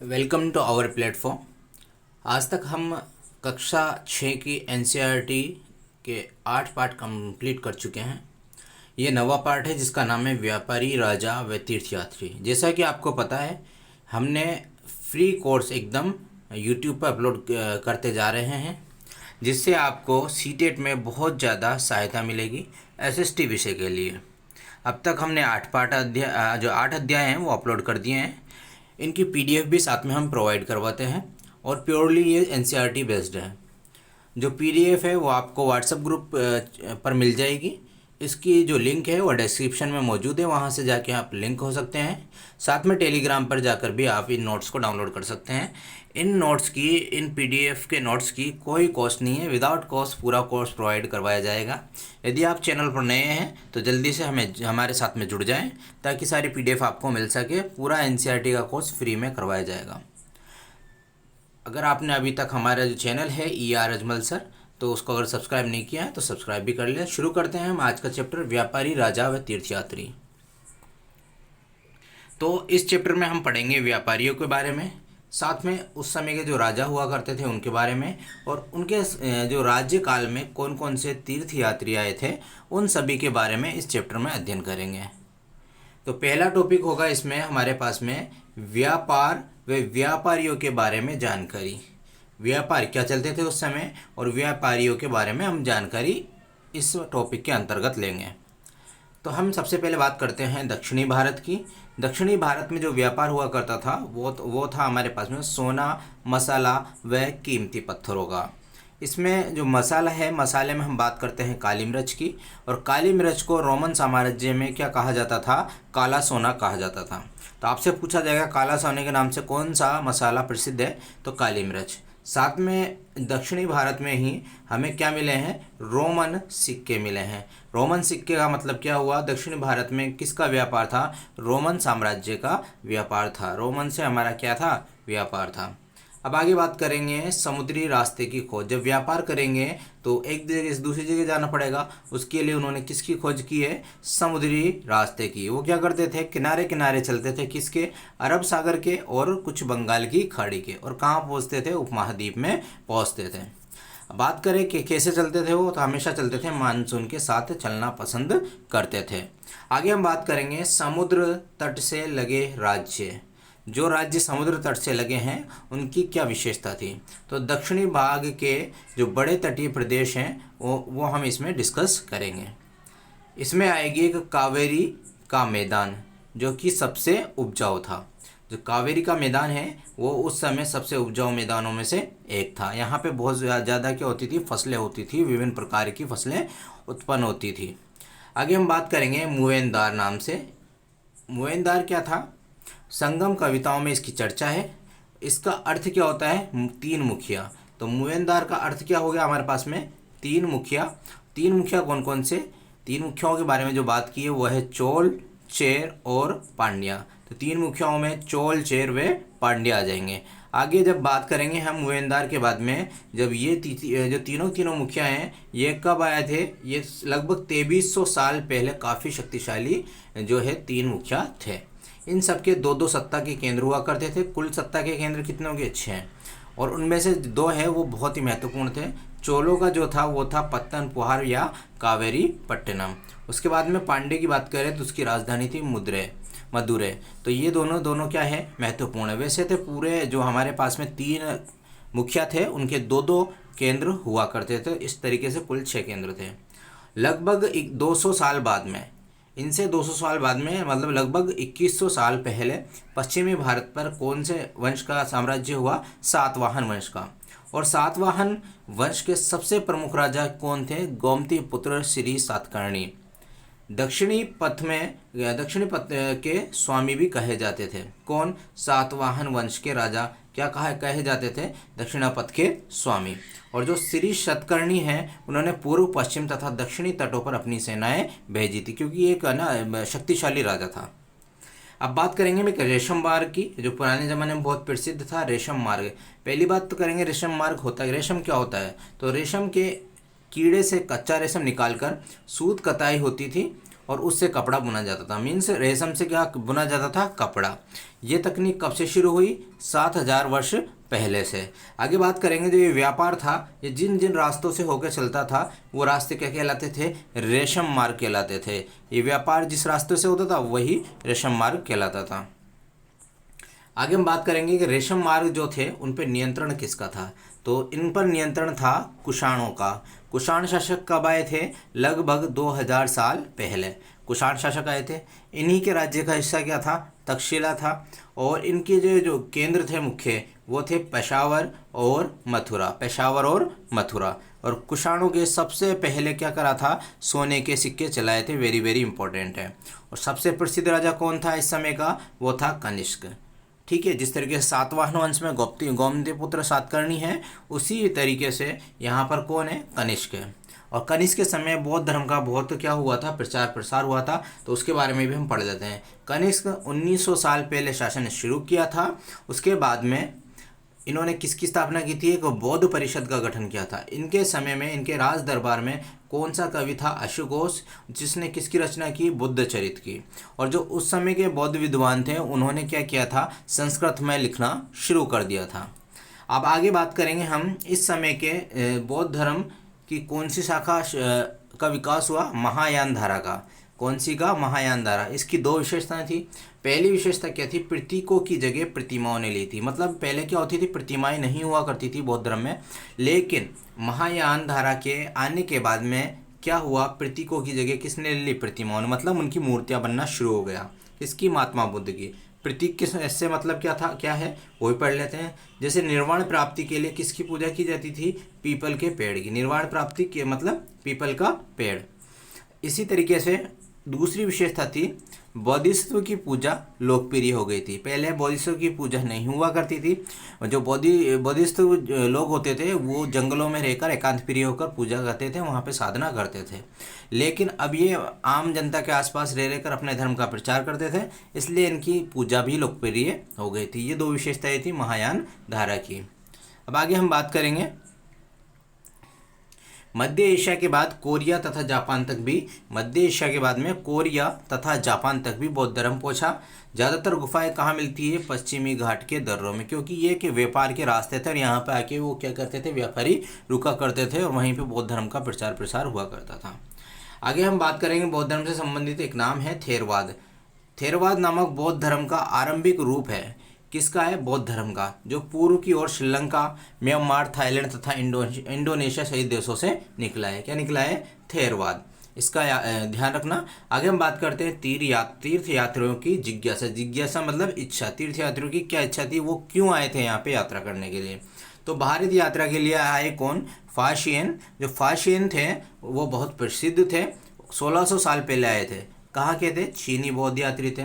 Welcome to our platform. आज तक हम कक्षा 6 की एनसीईआरटी के 8 पार्ट कंप्लीट कर चुके हैं। ये नवा पार्ट है जिसका नाम है व्यापारी राजा व तीर्थयात्री। जैसा कि आपको पता है, हमने फ्री कोर्स एकदम यूट्यूब पर अपलोड करते जा रहे हैं, जिससे आपको सीटेट में बहुत ज़्यादा सहायता मिलेगी एसएसटी विषय के लिए। अब तक हमने 8 अध्याय हैं वो अपलोड कर दिए हैं। इनकी पीडीएफ भी साथ में हम प्रोवाइड करवाते हैं और प्योरली ये एनसीईआरटी बेस्ड है। जो पीडीएफ है वो आपको व्हाट्सएप ग्रुप पर मिल जाएगी। इसकी जो लिंक है वो डिस्क्रिप्शन में मौजूद है, वहाँ से जाके आप लिंक हो सकते हैं। साथ में टेलीग्राम पर जाकर भी आप इन नोट्स को डाउनलोड कर सकते हैं। इन पीडीएफ के नोट्स की कोई कॉस्ट नहीं है, विदाउट कॉस्ट पूरा कोर्स प्रोवाइड करवाया जाएगा। यदि आप चैनल पर नए हैं तो जल्दी से हमारे साथ में जुड़ जाएं, ताकि सारी पीडीएफ आपको मिल सके। पूरा एनसीईआरटी का कोर्स फ्री में करवाया जाएगा। अगर आपने अभी तक हमारा जो चैनल है ER अजमल सर, तो उसको अगर सब्सक्राइब नहीं किया है तो सब्सक्राइब भी कर लिया। शुरू करते हैं हम आज का चैप्टर व्यापारी राजा व तीर्थयात्री। तो इस चैप्टर में हम पढ़ेंगे व्यापारियों के बारे में, साथ में उस समय के जो राजा हुआ करते थे उनके बारे में, और उनके जो राज्य काल में कौन कौन से तीर्थयात्री आए थे उन सभी के बारे में इस चैप्टर में अध्ययन करेंगे। तो पहला टॉपिक होगा इसमें हमारे पास में व्यापार व व्यापारियों के बारे में जानकारी। व्यापार क्या चलते थे उस समय और व्यापारियों के बारे में हम जानकारी इस टॉपिक के अंतर्गत लेंगे। तो हम सबसे पहले बात करते हैं दक्षिणी भारत की। दक्षिणी भारत में जो व्यापार हुआ करता था वो था हमारे पास में सोना, मसाला व कीमती पत्थरों का। इसमें जो मसाला है, मसाले में हम बात करते हैं काली मिर्च की, और काली मिर्च को रोमन साम्राज्य में क्या कहा जाता था? काला सोना कहा जाता था। तो आपसे पूछा जाएगा काला सोने के नाम से कौन सा मसाला प्रसिद्ध है? तो काली मिर्च। साथ में दक्षिणी भारत में ही हमें क्या मिले हैं? रोमन सिक्के मिले हैं। रोमन सिक्के का मतलब क्या हुआ? दक्षिणी भारत में किसका व्यापार था? रोमन साम्राज्य का व्यापार था। रोमन से हमारा क्या था? व्यापार था। अब आगे बात करेंगे समुद्री रास्ते की खोज। जब व्यापार करेंगे तो एक जगह से दूसरी जगह जाना पड़ेगा, उसके लिए उन्होंने किसकी खोज की है? समुद्री रास्ते की। वो क्या करते थे? किनारे किनारे चलते थे। किसके? अरब सागर के और कुछ बंगाल की खाड़ी के। और कहाँ पहुँचते थे? उपमहाद्वीप में पहुँचते थे। बात करें कि कैसे चलते थे वो, तो हमेशा चलते थे मानसून के साथ चलना पसंद करते थे। आगे हम बात करेंगे समुद्र तट से लगे राज्य। जो राज्य समुद्र तट से लगे हैं उनकी क्या विशेषता थी? तो दक्षिणी भाग के जो बड़े तटीय प्रदेश हैं वो हम इसमें डिस्कस करेंगे। इसमें आएगी एक कावेरी का मैदान, जो कि सबसे उपजाऊ था। जो कावेरी का मैदान है वो उस समय सबसे उपजाऊ मैदानों में से एक था। यहाँ पे बहुत ज़्यादा क्या होती थी? फसलें होती थी, विभिन्न प्रकार की फसलें उत्पन्न होती थी। आगे हम बात करेंगे मुएनदार नाम से। मुएनदार क्या था? संगम कविताओं में इसकी चर्चा है। इसका अर्थ क्या होता है? तीन मुखिया। तो मुएनदार का अर्थ क्या हो गया हमारे पास में? तीन मुखिया। तीन मुखिया कौन कौन से? तीन मुखियाओं के बारे में जो बात की है वो है चोल, चेर और पांड्या। तो तीन मुखियाओं में चोल, चेर व पांड्या आ जाएंगे। आगे जब बात करेंगे हम मुएनदार के बाद में, जब ये जो तीनों मुखिया हैं ये कब आए थे? ये लगभग 2300 साल पहले काफ़ी शक्तिशाली जो है तीन मुखिया थे। इन सब के दो सत्ता के केंद्र हुआ करते थे। कुल सत्ता के केंद्र कितने हो गए? 6, और उनमें से 2 है वो बहुत ही महत्वपूर्ण थे। चोलों का जो था वो था पत्तनपुहार या कावेरी पट्टनम। उसके बाद में पांडे की बात करें तो उसकी राजधानी थी मदुरै। तो ये दोनों क्या है? महत्वपूर्ण है। वैसे थे पूरे जो हमारे पास में 3 मुखिया थे उनके 2 केंद्र हुआ करते थे। इस तरीके से कुल 6 केंद्र थे। लगभग 200 साल बाद में, इनसे 200 साल बाद में मतलब लगभग 2100 साल पहले पश्चिमी भारत पर कौन से वंश का साम्राज्य हुआ? सातवाहन वंश का। और सातवाहन वंश के सबसे प्रमुख राजा कौन थे? गोमती पुत्र श्री सातकर्णी। दक्षिणी पथ के स्वामी भी कहे जाते थे। कौन? सातवाहन वंश के राजा क्या कहे जाते थे? दक्षिणापथ के स्वामी। और जो श्री सतकर्णी हैं उन्होंने पूर्व, पश्चिम तथा दक्षिणी तटों पर अपनी सेनाएं भेजी थी, क्योंकि एक ना शक्तिशाली राजा था। अब बात करेंगे मैं रेशम मार्ग की, जो पुराने ज़माने में बहुत प्रसिद्ध था। रेशम मार्ग, पहली बात तो करेंगे रेशम मार्ग होता है। रेशम क्या होता है? तो रेशम के कीड़े से कच्चा रेशम निकालकर सूत कताई होती थी और उससे कपड़ा बुना जाता था। मीन्स रेशम से क्या बुना जाता था? कपड़ा। ये तकनीक कब से शुरू हुई? 7,000 वर्ष पहले से। आगे बात करेंगे, जो ये व्यापार था ये जिन जिन रास्तों से होकर चलता था वो रास्ते क्या कहलाते थे? रेशम मार्ग कहलाते थे। ये व्यापार जिस रास्ते से होता था वही रेशम मार्ग कहलाता था। आगे हम बात करेंगे कि रेशम मार्ग जो थे उन पर नियंत्रण किसका था? तो इन पर नियंत्रण था कुषाणों का। कुषाण शासक कब आए थे? लगभग 2000 साल पहले कुषाण शासक आए थे। इन्हीं के राज्य का हिस्सा क्या था? तक्षशिला था। और इनके जो जो केंद्र थे मुख्य वो थे पेशावर और मथुरा। पेशावर और मथुरा। और कुषाणों के सबसे पहले क्या करा था? सोने के सिक्के चलाए थे। वेरी वेरी इंपॉर्टेंट है। और सबसे प्रसिद्ध राजा कौन था इस समय का? वो था कनिष्क। ठीक है, जिस तरीके से सातवाहन वंश में गौमतीपुत्र सातकर्णी है, उसी तरीके से यहाँ पर कौन है? कनिष्क है। और कनिष्क के समय बौद्ध धर्म का बहुत क्या हुआ था? प्रचार प्रसार हुआ था। तो उसके बारे में भी हम पढ़ लेते हैं। कनिष्क 1900 साल पहले शासन शुरू किया था। उसके बाद में इन्होंने किसकी स्थापना की थी? एक बौद्ध परिषद का गठन किया था। इनके समय में इनके राज दरबार में कौन सा कवि था? अश्वघोष, जिसने किसकी रचना की? बुद्ध चरित्र की। और जो उस समय के बौद्ध विद्वान थे उन्होंने क्या किया था? संस्कृत में लिखना शुरू कर दिया था। अब आगे बात करेंगे हम इस समय के बौद्ध धर्म की कौन सी शाखा का विकास हुआ? महायान धारा का। कौन सी का? महायान धारा। इसकी दो विशेषताएं थी। पहली विशेषता क्या थी? प्रतीकों की जगह प्रतिमाओं ने ली थी। मतलब पहले क्या होती थी? प्रतिमाएं नहीं हुआ करती थी बौद्ध धर्म में, लेकिन महायान धारा के आने के बाद में क्या हुआ? प्रतीकों की जगह किसने ली? प्रतिमाओं ने। मतलब उनकी मूर्तियां बनना शुरू हो गया। किसकी? महात्मा बुद्ध की। प्रतीक किस इससे मतलब क्या था? क्या है वो भी पढ़ लेते हैं। जैसे निर्वाण प्राप्ति के लिए किसकी पूजा की जाती थी? पीपल के पेड़ की। निर्वाण प्राप्ति के मतलब पीपल का पेड़। इसी तरीके से दूसरी विशेषता थी, बोधिसत्व की पूजा लोकप्रिय हो गई थी। पहले बोधिसत्व की पूजा नहीं हुआ करती थी। जो बोधिसत्व लोग होते थे वो जंगलों में रहकर एकांत प्रिय होकर पूजा करते थे, वहाँ पे साधना करते थे। लेकिन अब ये आम जनता के आसपास रह रहकर अपने धर्म का प्रचार करते थे, इसलिए इनकी पूजा भी लोकप्रिय हो गई थी। ये दो विशेषताएं थी महायान धारा की। अब आगे हम बात करेंगे, मध्य एशिया के बाद कोरिया तथा जापान तक भी मध्य एशिया के बाद में कोरिया तथा जापान तक भी बौद्ध धर्म पहुंचा। ज़्यादातर गुफाएं कहाँ मिलती है? पश्चिमी घाट के दर्रों में, क्योंकि ये कि व्यापार के रास्ते थे और यहाँ पे आके वो क्या करते थे? व्यापारी रुका करते थे और वहीं पे बौद्ध धर्म का प्रचार प्रसार हुआ करता था। आगे हम बात करेंगे बौद्ध धर्म से संबंधित एक नाम है थेरवाद। थेरवाद नामक बौद्ध धर्म का आरंभिक रूप है। किसका है? बौद्ध धर्म का, जो पूर्व की ओर श्रीलंका, म्यांमार, थाईलैंड तथा इंडोनेशिया सहित देशों से निकला है। क्या निकला है? थेरवाद। इसका ध्यान रखना। आगे हम बात करते हैं तीर्थ यात्रियों की जिज्ञासा। जिज्ञासा मतलब इच्छा। तीर्थ यात्रियों की क्या इच्छा थी? वो क्यों आए थे यहाँ पे यात्रा करने के लिए? तो भारत यात्रा के लिए आए कौन? फाशियन। जो फाशियन थे वो बहुत प्रसिद्ध थे। 1600 साल पहले आए थे। कहाँ के थे? चीनी बौद्ध यात्री थे।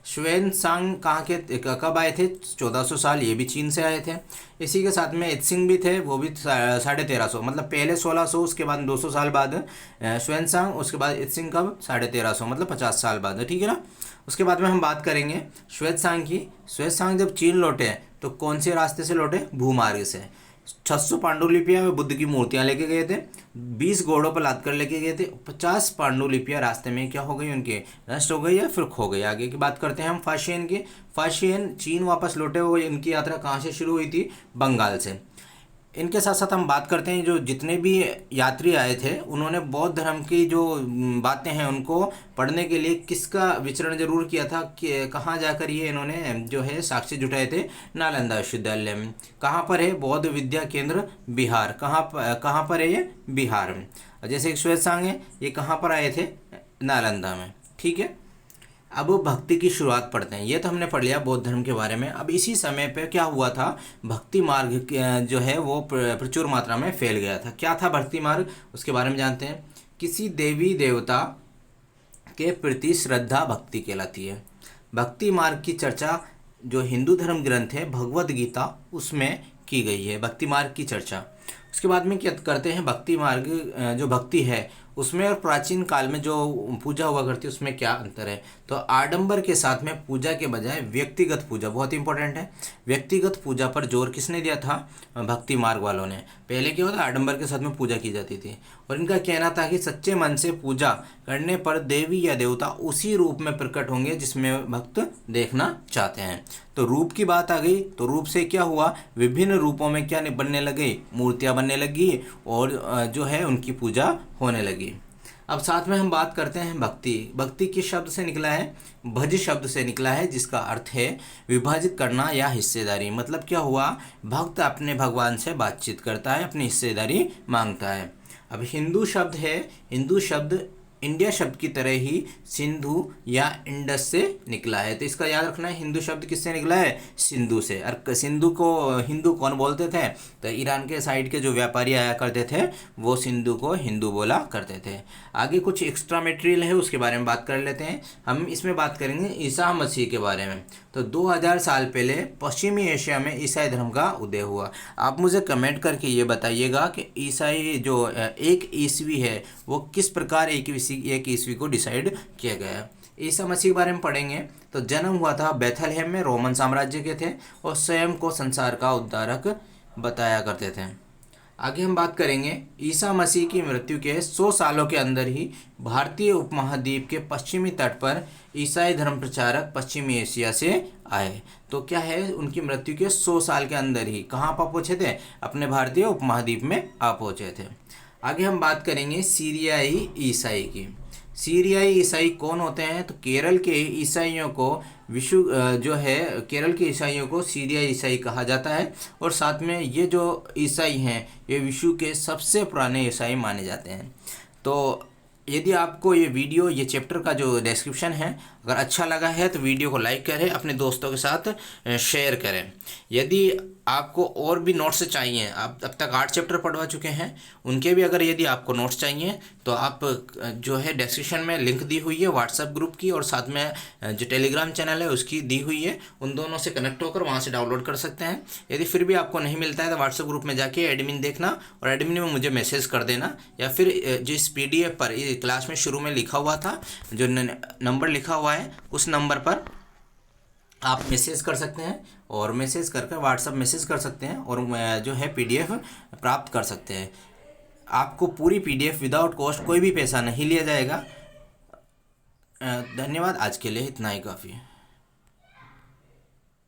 ह्वेनसांग कहाँ के कब आए थे? 1400 साल, ये भी चीन से आए थे। इसी के साथ में इत्सिंग भी थे, वो भी 1350, मतलब पहले 1600, उसके बाद 200 साल बाद ह्वेनसांग, उसके बाद इत्सिंग कब? 1350, मतलब 50 साल बाद। ठीक है ना। उसके बाद में हम बात करेंगे ह्वेनसांग की। ह्वेनसांग जब चीन लौटे तो कौन से रास्ते से लौटे? भूमार्ग से। 600 पांडुलिपियां वे बुद्ध की मूर्तियां लेके गए थे। 20 घोड़ों पर लाद कर लेके गए थे। 50 पांडुलिपियां रास्ते में क्या हो गई? उनके नष्ट हो गई या फिर खो गई। आगे की बात करते हैं हम फाशियन की। फाशियन चीन वापस लौटे हुए। इनकी यात्रा कहाँ से शुरू हुई थी? बंगाल से। इनके साथ साथ हम बात करते हैं जो जितने भी यात्री आए थे उन्होंने बौद्ध धर्म की जो बातें हैं उनको पढ़ने के लिए किसका विचरण जरूर किया था? कि कहाँ जाकर ये इन्होंने जो है साक्ष्य जुटाए थे? नालंदा विश्वविद्यालय में। कहाँ पर है? बौद्ध विद्या केंद्र बिहार। कहाँ पर है ये? बिहार में। जैसे एक ह्वेनसांग है, ये कहाँ पर आए थे? नालंदा में। ठीक है। अब भक्ति की शुरुआत पढ़ते हैं। ये तो हमने पढ़ लिया बौद्ध धर्म के बारे में। अब इसी समय पे क्या हुआ था? भक्ति मार्ग जो है वो प्रचुर मात्रा में फैल गया था। क्या था भक्ति मार्ग? उसके बारे में जानते हैं। किसी देवी देवता के प्रति श्रद्धा भक्ति कहलाती है। भक्ति मार्ग की चर्चा जो हिंदू धर्म ग्रंथ है भगवद गीता उसमें की गई है, भक्ति मार्ग की चर्चा। उसके बाद में क्या करते हैं? भक्ति मार्ग जो भक्ति है उसमें और प्राचीन काल में जो पूजा हुआ करती है उसमें क्या अंतर है। तो आडंबर के साथ में पूजा के बजाय व्यक्तिगत पूजा बहुत इंपॉर्टेंट है। व्यक्तिगत पूजा पर जोर किसने दिया था? भक्ति मार्ग वालों ने। पहले क्या होता, आडंबर के साथ में पूजा की जाती थी और इनका कहना था कि सच्चे मन से पूजा करने पर देवी या देवता उसी रूप में प्रकट होंगे जिसमें भक्त देखना चाहते हैं। तो रूप की बात आ गई, तो रूप से क्या हुआ, विभिन्न रूपों में क्या बनने लगे, मूर्तियां बनने लगी और जो है उनकी पूजा होने लगी। अब साथ में हम बात करते हैं भक्ति। भक्ति किस शब्द से निकला है? भज शब्द से निकला है, जिसका अर्थ है विभाजित करना या हिस्सेदारी। मतलब क्या हुआ, भक्त अपने भगवान से बातचीत करता है, अपनी हिस्सेदारी मांगता है। अब हिंदू शब्द है, हिंदू शब्द इंडिया शब्द की तरह ही सिंधु या इंडस से निकला है। तो इसका याद रखना है, हिंदू शब्द किससे निकला है? सिंधु से। और सिंधु को हिंदू कौन बोलते थे? तो ईरान के साइड के जो व्यापारी आया करते थे वो सिंधु को हिंदू बोला करते थे। आगे कुछ एक्स्ट्रा मटेरियल है उसके बारे में बात कर लेते हैं। हम इसमें बात करेंगे ईसा मसीह के बारे में। तो 2000 साल पहले पश्चिमी एशिया में ईसाई धर्म का उदय हुआ। आप मुझे कमेंट करके ये बताइएगा कि ईसाई जो एक ईस्वी है वो किस प्रकार एक ईस्वी को डिसाइड किया गया। ईसा मसीह के बारे में पढ़ेंगे तो जन्म हुआ था बेथलहेम में, रोमन साम्राज्य के थे और स्वयं को संसार का उद्धारक बताया करते थे। आगे हम बात करेंगे ईसा मसीह की मृत्यु के 100 सालों के अंदर ही भारतीय उपमहाद्वीप के पश्चिमी तट पर ईसाई धर्म प्रचारक पश्चिमी एशिया से आए। तो क्या है, उनकी मृत्यु के 100 साल के अंदर ही कहाँ पर पहुँचे थे? अपने भारतीय उपमहाद्वीप में आ पहुँचे थे। आगे हम बात करेंगे सीरियाई ईसाई की। सीरियाई ईसाई कौन होते हैं? तो केरल के ईसाइयों को केरल के ईसाइयों को सीरियाई ईसाई कहा जाता है और साथ में ये जो ईसाई हैं ये विश्व के सबसे पुराने ईसाई माने जाते हैं। तो यदि आपको ये वीडियो, ये चैप्टर का जो डिस्क्रिप्शन है अगर अच्छा लगा है तो वीडियो को लाइक करें, अपने दोस्तों के साथ शेयर करें। यदि आपको और भी नोट्स चाहिए, आप अब तक 8 चैप्टर पढ़वा चुके हैं, उनके भी अगर यदि आपको नोट्स चाहिए तो आप जो है डिस्क्रिप्शन में लिंक दी हुई है व्हाट्सएप ग्रुप की और साथ में जो टेलीग्राम चैनल है उसकी दी हुई है, उन दोनों से कनेक्ट होकर वहाँ से डाउनलोड कर सकते हैं। यदि फिर भी आपको नहीं मिलता है तो व्हाट्सएप ग्रुप में जाके एडमिन देखना और एडमिन में मुझे मैसेज कर देना, या फिर जिस PDF पर क्लास में शुरू में लिखा हुआ था, जो नंबर लिखा हुआ है उस नंबर पर आप मैसेज कर सकते हैं और मैसेज करके व्हाट्सएप मैसेज कर सकते हैं और जो है PDF प्राप्त कर सकते हैं। आपको पूरी PDF विदाउट कॉस्ट, कोई भी पैसा नहीं लिया जाएगा। धन्यवाद, आज के लिए इतना ही काफ़ी है।